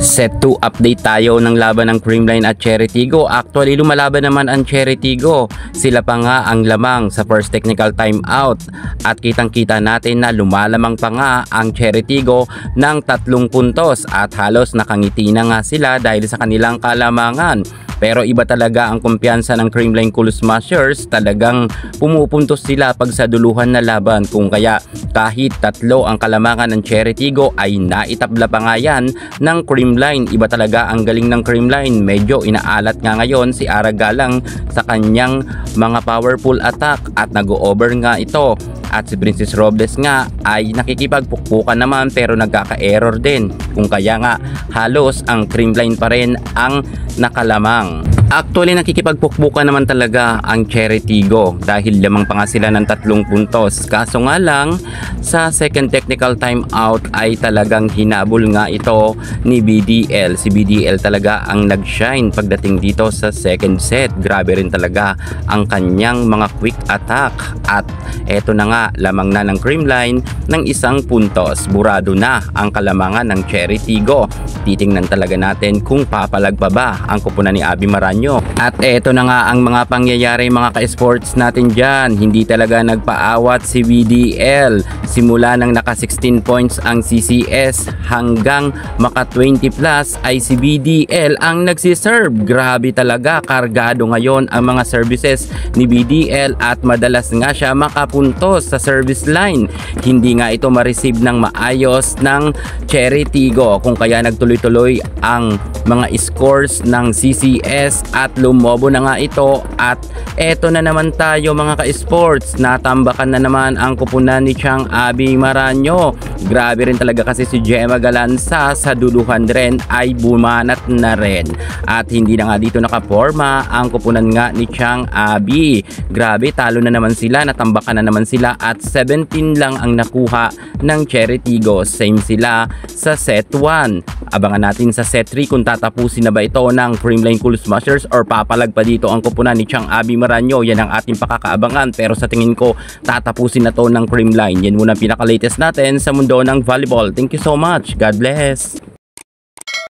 Set 2 update tayo ng laban ng Creamline at Cherry Tigo. Actually lumalaban naman ang Cherry Tigo. Sila pa nga ang lamang sa first technical timeout. At kitang kita natin na lumalamang pa nga ang Cherry Tigo ng 3 puntos. At halos nakangiti na nga sila dahil sa kanilang kalamangan. Pero iba talaga ang kumpiyansa ng Creamline Cool Smashers. Talagang pumupuntos sila pag sa duluhan na laban. Kung kaya kahit 3 ang kalamangan ng Cherry Tigo ay naitabla pa nga yan ng Creamline. Iba talaga ang galing ng Creamline. Medyo inaalat nga ngayon si Aragalang sa kanyang mga powerful attack at nag-over nga ito. At si Princess Robles nga ay nakikipagpukpukan naman pero nagkaka-error din. Kung kaya nga halos ang Creamline pa rin ang nakalamang. Actually nakikipagpukpukan naman talaga ang Cherry Tigo dahil lamang pa nga sila ng 3 puntos. Kaso nga lang sa second technical timeout ay talagang hinabol nga ito ni BDL. Si BDL talaga ang nag-shine pagdating dito sa second set. Grabe rin talaga ang kanyang mga quick attack. At eto na nga, lamang na ng Creamline ng 1 puntos. Burado na ang kalamangan ng Cherry Tigo. Titingnan talaga natin kung papalag pa ba ang kupunan ni Abby Maranyo. At eto na nga ang mga pangyayari mga ka-sports natin dyan. Hindi talaga nagpaawat si BDL. Simula nang naka 16 points ang CCS hanggang maka 20 plus ay si BDL ang nagsiserve. Grabe talaga, kargado ngayon ang mga services ni BDL at madalas nga siya makapuntos sa service line. Hindi nga ito ma-receive ng maayos ng Cherry Tigo. Kung kaya nagtuloy-tuloy ang mga scores ng CCS at lumobo na nga ito. At eto na naman tayo mga ka-sports, natambakan na naman ang kupunan ni Chang Abby Maranyo. Grabe rin talaga kasi si Gemma Galanza sa duluhan rin ay bumanat na rin. At hindi na nga dito nakaporma ang kupunan nga ni Chang Abby. Grabe, talo na naman sila, natambakan na naman sila at 17 lang ang nakuha ng Cherry Tigo. Same sila sa set 1. Abangan natin sa set 3 kung tatapusin na ba ito ng Creamline Cool Smashers or papalag pa dito ang kupunan ni Chang Abby Maranyo. Yan ang ating pakakaabangan, pero sa tingin ko tatapusin na to ng Creamline. Yan muna pinaka-latest natin sa mundo ng volleyball. Thank you so much. God bless.